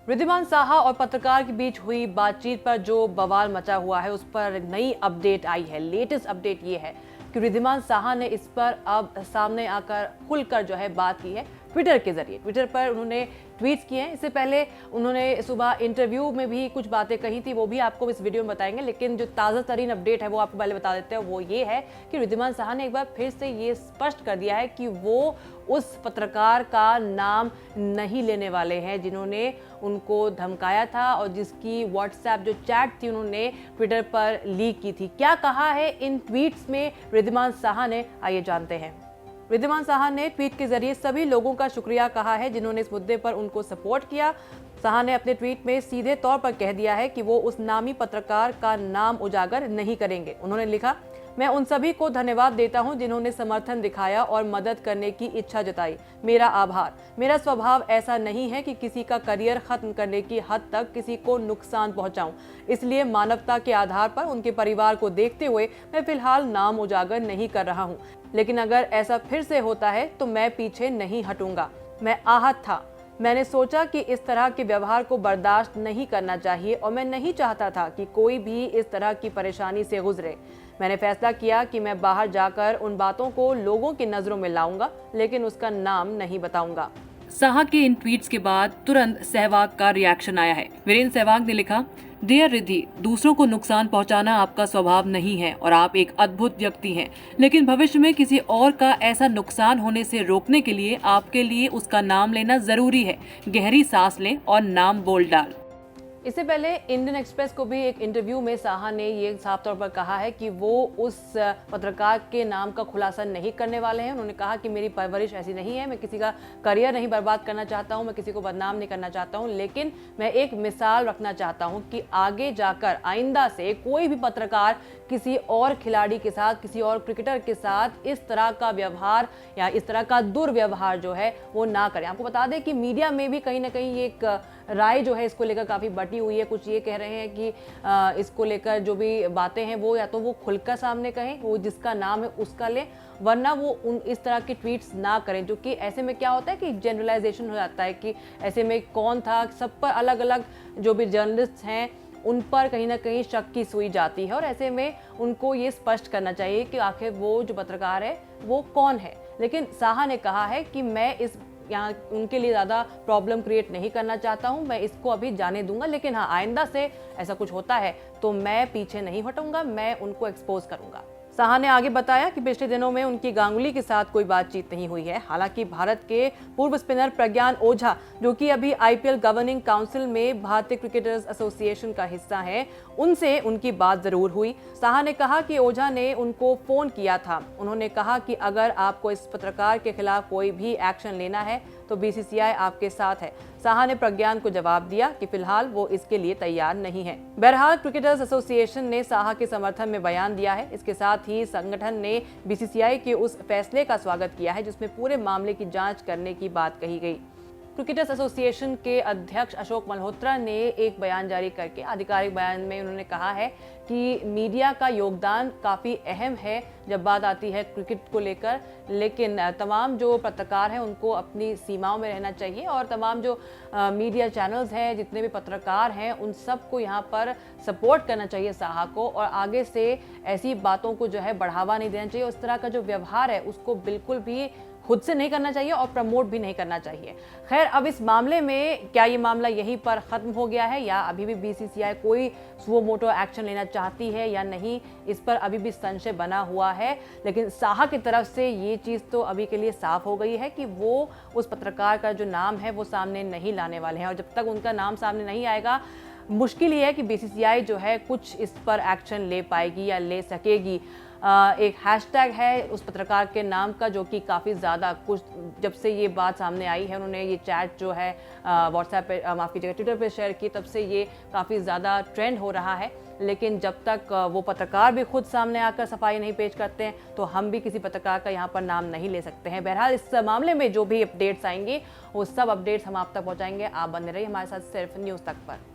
रिद्धिमान साहा और पत्रकार के बीच हुई बातचीत पर जो बवाल मचा हुआ है उस पर नई अपडेट आई है। लेटेस्ट अपडेट ये है कि रिद्धिमान साहा ने इस पर अब सामने आकर खुलकर जो है बात की है ट्विटर के जरिए। ट्विटर पर उन्होंने ट्वीट्स किए हैं। इससे पहले उन्होंने सुबह इंटरव्यू में भी कुछ बातें कही थी, वो भी आपको इस वीडियो में बताएंगे। लेकिन जो ताज़ा तरीन अपडेट है वो आपको पहले बता देते हैं। वो ये है कि रिद्धिमान साहा ने एक बार फिर से ये स्पष्ट कर दिया है कि वो उस पत्रकार का नाम नहीं लेने वाले हैं जिन्होंने उनको धमकाया था और जिसकी व्हाट्सएप जो चैट थी उन्होंने ट्विटर पर लीक की थी। क्या कहा है इन ट्वीट्स में रिद्धिमान साहा ने, आइए जानते हैं। रिद्धिमान साहा ने ट्वीट के जरिए सभी लोगों का शुक्रिया कहा है जिन्होंने इस मुद्दे पर उनको सपोर्ट किया। साहा ने अपने ट्वीट में सीधे तौर पर कह दिया है कि वो उस नामी पत्रकार का नाम उजागर नहीं करेंगे। उन्होंने लिखा, मैं उन सभी को धन्यवाद देता हूं जिन्होंने समर्थन दिखाया और मदद करने की इच्छा जताई। मेरा आभार। मेरा स्वभाव ऐसा नहीं है कि किसी का करियर खत्म करने की हद तक किसी को नुकसान पहुंचाऊं। इसलिए मानवता के आधार पर उनके परिवार को देखते हुए मैं फिलहाल नाम उजागर नहीं कर रहा हूं। लेकिन अगर ऐसा फिर से होता है तो मैं पीछे नहीं हटूंगा। मैं आहत था। मैंने सोचा कि इस तरह के व्यवहार को बर्दाश्त नहीं करना चाहिए और मैं नहीं चाहता था कि कोई भी इस तरह की परेशानी से गुजरे। मैंने फैसला किया कि मैं बाहर जाकर उन बातों को लोगों की नजरों में लाऊंगा, लेकिन उसका नाम नहीं बताऊंगा। साहा के इन ट्वीट्स के बाद तुरंत सहवाग का रिएक्शन आया है। वीरेंद्र सहवाग ने लिखा, डियर रिद्धि, दूसरों को नुकसान पहुंचाना आपका स्वभाव नहीं है और आप एक अद्भुत व्यक्ति हैं, लेकिन भविष्य में किसी और का ऐसा नुकसान होने से रोकने के लिए आपके लिए उसका नाम लेना जरूरी है। गहरी सांस लें और नाम बोल डाल। इससे पहले इंडियन एक्सप्रेस को भी एक इंटरव्यू में साहा ने ये साफ तौर पर कहा है कि वो उस पत्रकार के नाम का खुलासा नहीं करने वाले हैं। उन्होंने कहा कि मेरी परवरिश ऐसी नहीं है, मैं किसी का करियर नहीं बर्बाद करना चाहता हूं, मैं किसी को बदनाम नहीं करना चाहता हूं, लेकिन मैं एक मिसाल रखना चाहता हूं कि आगे जाकर आइंदा से कोई भी पत्रकार किसी और खिलाड़ी के साथ, किसी और क्रिकेटर के साथ इस तरह का व्यवहार या इस तरह का दुर्व्यवहार जो है वो ना करें। आपको बता दें कि मीडिया में भी कहीं ना कहीं एक राय जो है इसको लेकर काफ़ी बटी हुई है। कुछ ये कह रहे हैं कि इसको लेकर जो भी बातें हैं वो या तो वो खुलकर सामने कहें, वो जिसका नाम है उसका लें, वरना वो उन इस तरह के ट्वीट्स ना करें। जो कि ऐसे में क्या होता है कि जनरलाइजेशन हो जाता है कि ऐसे में कौन था, सब पर अलग अलग जो भी जर्नलिस्ट हैं उन पर कहीं ना कहीं शक की सुई जाती है और ऐसे में उनको ये स्पष्ट करना चाहिए कि आखिर वो जो पत्रकार है वो कौन है। लेकिन साहा ने कहा है कि मैं इस यहाँ उनके लिए ज़्यादा प्रॉब्लम क्रिएट नहीं करना चाहता हूँ, मैं इसको अभी जाने दूंगा, लेकिन हाँ आइंदा से ऐसा कुछ होता है तो मैं पीछे नहीं हटूंगा, मैं उनको एक्सपोज करूंगा। साहा ने आगे बताया कि पिछले दिनों में उनकी गांगुली के साथ कोई बातचीत नहीं हुई है। हालांकि भारत के पूर्व स्पिनर प्रज्ञान ओझा, जो कि अभी आईपीएल गवर्निंग काउंसिल में भारतीय क्रिकेटर्स एसोसिएशन का हिस्सा है, उनसे उनकी बात जरूर हुई। साहा ने कहा कि ओझा ने उनको फोन किया था। उन्होंने कहा कि अगर आपको इस पत्रकार के खिलाफ कोई भी एक्शन लेना है तो बीसीसीआई आपके साथ है। साहा ने प्रज्ञान को जवाब दिया कि फिलहाल वो इसके लिए तैयार नहीं है। बहरहाल क्रिकेटर्स एसोसिएशन ने साहा के समर्थन में बयान दिया है। इसके साथ ही संगठन ने बीसीसीआई के उस फैसले का स्वागत किया है जिसमें पूरे मामले की जांच करने की बात कही गई। क्रिकेटर्स एसोसिएशन के अध्यक्ष अशोक मल्होत्रा ने एक बयान जारी करके आधिकारिक बयान में उन्होंने कहा है कि मीडिया का योगदान काफ़ी अहम है जब बात आती है क्रिकेट को लेकर, लेकिन तमाम जो पत्रकार हैं उनको अपनी सीमाओं में रहना चाहिए और तमाम जो मीडिया चैनल्स हैं, जितने भी पत्रकार हैं, उन सबको यहाँ पर सपोर्ट करना चाहिए साहा को और आगे से ऐसी बातों को जो है बढ़ावा नहीं देना चाहिए। उस तरह का जो व्यवहार है उसको बिल्कुल भी खुद से नहीं करना चाहिए और प्रमोट भी नहीं करना चाहिए। खैर, अब इस मामले में क्या ये मामला यहीं पर खत्म हो गया है या अभी भी बीसीसीआई कोई सुओ मोटो एक्शन लेना चाहती है या नहीं, इस पर अभी भी संशय बना हुआ है। लेकिन साहा की तरफ से ये चीज़ तो अभी के लिए साफ हो गई है कि वो उस पत्रकार का जो नाम है वो सामने नहीं लाने वाले हैं और जब तक उनका नाम सामने नहीं आएगा मुश्किल ये है कि बीसीसीआई जो है कुछ इस पर एक्शन ले पाएगी या ले सकेगी। एक हैशटैग है उस पत्रकार के नाम का जो कि काफ़ी ज़्यादा कुछ जब से ये बात सामने आई है, उन्होंने ये चैट जो है व्हाट्सएप पे, माफ़ कीजिएगा, ट्विटर पे शेयर की, तब से ये काफ़ी ज़्यादा ट्रेंड हो रहा है। लेकिन जब तक वो पत्रकार भी खुद सामने आकर सफाई नहीं पेश करते हैं तो हम भी किसी पत्रकार का यहाँ पर नाम नहीं ले सकते हैं। बहरहाल इस मामले में जो भी अपडेट्स आएंगे वो सब अपडेट्स हम आप तक पहुँचाएंगे। आप बने रहिए हमारे साथ सिर्फ न्यूज़ तक पर।